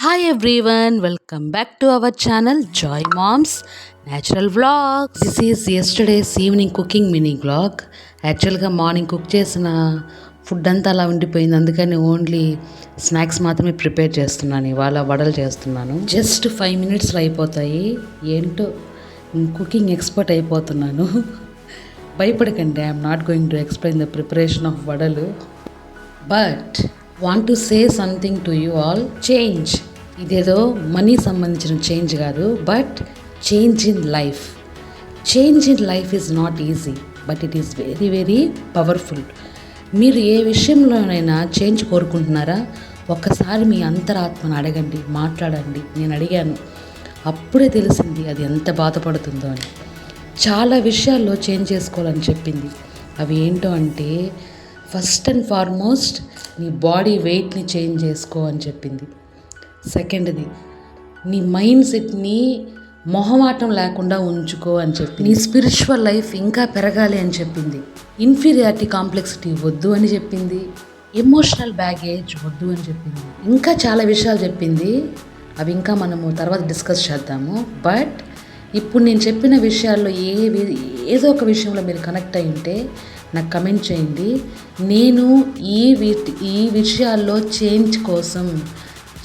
Hi everyone, welcome back to our channel Joy Moms Natural Vlogs. This is yesterday's evening cooking mini vlog. యాక్చువల్గా morning cook చేసిన food అంతా అలా ఉండిపోయింది, అందుకని only snacks మాత్రమే prepare చేస్తున్నాను. ఇవాళ వడలు చేస్తున్నాను. జస్ట్ 5 minutesలో అయిపోతాయి. ఏంటో కుకింగ్ ఎక్స్పర్ట్ అయిపోతున్నాను. భయపడకండి, I'm not going to explain the preparation of వడలు, but want to say something to you all. Change ఇదేదో మనీ సంబంధించిన చేంజ్ కాదు, but change in life. Change in life is not easy, but it is very very powerful. మీరు ఏ విషయంలోనైనా change కోరుకుంటున్నారా? ఒక్కసారి మీ అంతరాత్మను అడగండి, మాట్లాడండి. నేను అడిగాను, అప్పుడే తెలిసింది అది ఎంత బాధపడుతుందో అని. చాలా విషయాల్లో చేంజ్ చేసుకోవాలని చెప్పింది. అవి ఏంటో అంటే, ఫస్ట్ అండ్ ఫార్మోస్ట్ నీ బాడీ వెయిట్ని చేంజ్ చేసుకో అని చెప్పింది. సెకండ్ది, నీ మైండ్ సెట్ని మొహమాటం లేకుండా ఉంచుకో అని చెప్పింది. నీ స్పిరిచువల్ లైఫ్ ఇంకా పెరగాలి అని చెప్పింది. ఇన్ఫీరియారిటీ కాంప్లెక్సిటీ వద్దు అని చెప్పింది. ఎమోషనల్ బ్యాగేజ్ వద్దు అని చెప్పింది. ఇంకా చాలా విషయాలు చెప్పింది, అవి ఇంకా మనము తర్వాత డిస్కస్ చేద్దాము. బట్ ఇప్పుడు నేను చెప్పిన విషయాల్లో ఏదో ఒక విషయంలో మీరు కనెక్ట్ అయి ఉంటే నాకు కమెంట్ చేయండి. నేను ఈ విషయాల్లో చేంజ్ కోసం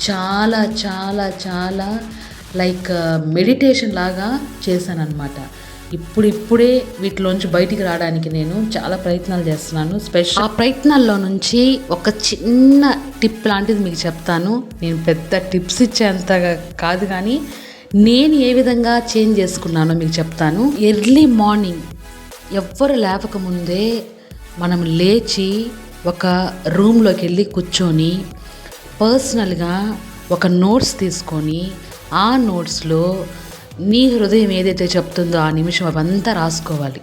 చాలా చాలా చాలా లైక్ మెడిటేషన్ లాగా చేశానన్నమాట. ఇప్పుడే వీటిలోంచి బయటికి రావడానికి నేను చాలా ప్రయత్నాలు చేస్తున్నాను. ఆ ప్రయత్నాల్లో నుంచి ఒక చిన్న టిప్ లాంటిది మీకు చెప్తాను. నేను పెద్ద టిప్స్ ఇచ్చేంతగా కాదు, కానీ నేను ఏ విధంగా చేంజ్ చేసుకున్నానో మీకు చెప్తాను. ఎర్లీ మార్నింగ్ ఎవ్వరు లేవకముందే మనం లేచి ఒక రూమ్లోకి వెళ్ళి కూర్చొని పర్సనల్గా ఒక నోట్స్ తీసుకొని ఆ నోట్స్లో నీ హృదయం ఏదైతే చెప్తుందో ఆ నిమిషం అవంతా రాసుకోవాలి.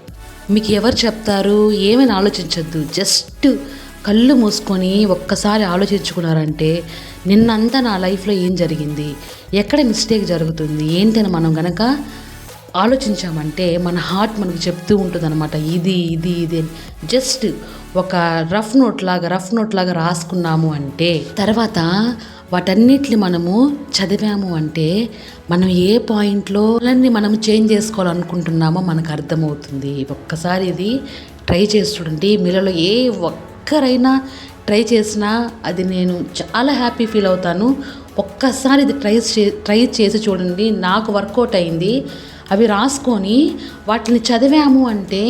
మీకు ఎవరు చెప్తారు ఏమైనా ఆలోచించద్దు, జస్ట్ కళ్ళు మూసుకొని ఒక్కసారి ఆలోచించుకున్నారంటే నిన్నంతా నా లైఫ్లో ఏం జరిగింది, ఎక్కడ మిస్టేక్ జరుగుతుంది ఏంటని మనం గనక ఆలోచించామంటే మన హార్ట్ మనకు చెప్తూ ఉంటుంది అనమాట, ఇది ఇది ఇది అని. జస్ట్ ఒక రఫ్ నోట్ లాగా రాసుకున్నాము అంటే తర్వాత వాటన్నిటిని మనము చదివాము అంటే మనం ఏ పాయింట్లో మనము చేంజ్ చేసుకోవాలనుకుంటున్నామో మనకు అర్థమవుతుంది. ఒక్కసారి ఇది ట్రై చేసి చూడండి. మీలో ఏ ఒక్కరైనా ట్రై చేసినా అది నేను చాలా హ్యాపీ ఫీల్ అవుతాను. ఒక్కసారి ఇది ట్రై చేసి చూడండి. నాకు వర్కౌట్ అయింది. అవి రాసుకొని వాటిని చదివాము అంటే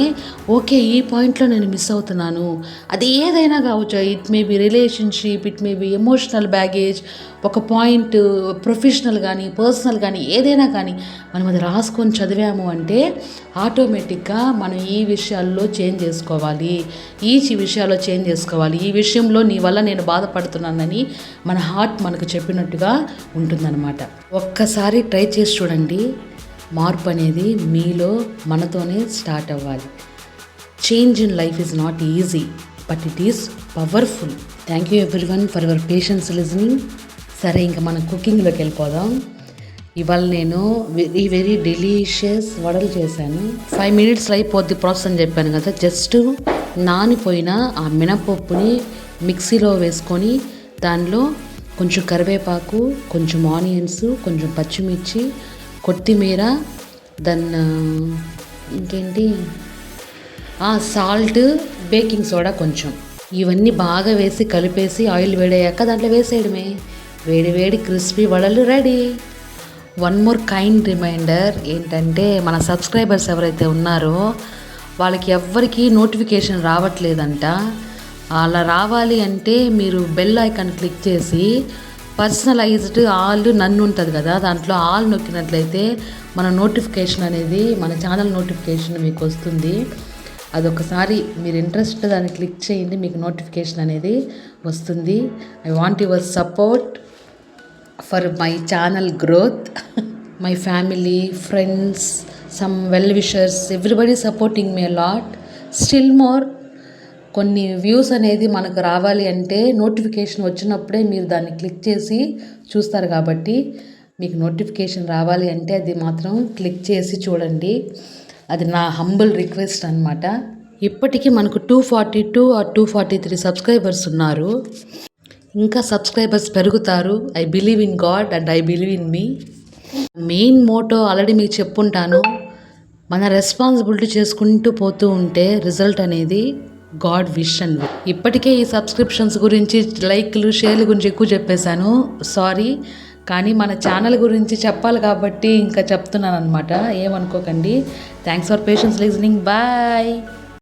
ఓకే, ఈ పాయింట్లో నేను మిస్ అవుతున్నాను. అది ఏదైనా కావచ్చు, it may be relationship, it may be emotional baggage, ఒక పాయింట్ ప్రొఫెషనల్ కానీ పర్సనల్ కానీ ఏదైనా కానీ మనం అది రాసుకొని చదివాము అంటే ఆటోమేటిక్గా మనం ఈ విషయాల్లో చేంజ్ చేసుకోవాలి, విషయాల్లో చేంజ్ చేసుకోవాలి, ఈ విషయంలో నీ వల్ల నేను బాధపడుతున్నానని మన హార్ట్ మనకు చెప్పినట్టుగా ఉంటుందన్నమాట. ఒక్కసారి ట్రై చేసి చూడండి. మార్పు అనేది మీలో మనతోనే స్టార్ట్ అవ్వాలి. Change in life is not easy, but it is powerful. Thank you everyone for your patience listening. సరే, ఇంకా మనం కుకింగ్లోకి వెళ్ళిపోదాం. ఇవాళ నేను వెరీ వెరీ డెలీషియస్ వడలు చేశాను. 5 minutesలో అయిపోద్ది ప్రాసెస్ అని చెప్పాను కదా. జస్ట్ నానిపోయిన ఆ మినపప్పుని మిక్సీలో వేసుకొని దానిలో కొంచెం కరివేపాకు, కొంచెం ఆనియన్స్, కొంచెం పచ్చిమిర్చి, కొత్తిమీర, దాన్ని ఇంకేంటి సాల్ట్, బేకింగ్ సోడా కొంచెం, ఇవన్నీ బాగా వేసి కలిపేసి ఆయిల్ వేడయ్యాక దాంట్లో వేసేయడమే. వేడి క్రిస్పీ వడలు ready. One more kind reminder ఏంటంటే, మన సబ్స్క్రైబర్స్ ఎవరైతే ఉన్నారో వాళ్ళకి ఎవ్వరికీ నోటిఫికేషన్ రావట్లేదంట. అలా రావాలి అంటే మీరు బెల్ ఐకాన్ క్లిక్ చేసి పర్సనలైజ్డ్ ఆల్ నన్ను ఉంటుంది కదా, దాంట్లో ఆల్ నొక్కినట్లయితే మన నోటిఫికేషన్ అనేది, మన ఛానల్ నోటిఫికేషన్ మీకు వస్తుంది. అదొకసారి మీరు ఇంట్రెస్ట్ దాన్ని క్లిక్ చేయండి, మీకు నోటిఫికేషన్ అనేది వస్తుంది. I want your support for my channel growth. My family, friends, some well wishers, everybody supporting me lot. Still more కొన్ని వ్యూస్ అనేది మనకు రావాలి అంటే నోటిఫికేషన్ వచ్చినప్పుడే మీరు దాన్ని క్లిక్ చేసి చూస్తారు. కాబట్టి మీకు నోటిఫికేషన్ రావాలి అంటే అది మాత్రం క్లిక్ చేసి చూడండి. అది నా హంబుల్ రిక్వెస్ట్ అనమాట. ఇప్పటికీ మనకు 242 or 243 సబ్స్క్రైబర్స్ ఉన్నారు. ఇంకా సబ్స్క్రైబర్స్ పెరుగుతారు. I believe in God and I believe in me. Main motto already మీకు చెప్పుంటాను. మన రెస్పాన్సిబిలిటీ చేసుకుంటూ పోతూ ఉంటే రిజల్ట్ అనేది గాడ్ విష్ అండి. ఇప్పటికే ఈ సబ్స్క్రిప్షన్స్ గురించి, లైక్లు, షేర్ల గురించి ఎక్కువ చెప్పేశాను, సారీ. కానీ మన ఛానల్ గురించి చెప్పాలి కాబట్టి ఇంకా చెప్తున్నాను అనమాట, ఏమనుకోకండి. Thanks for patience listening. Bye.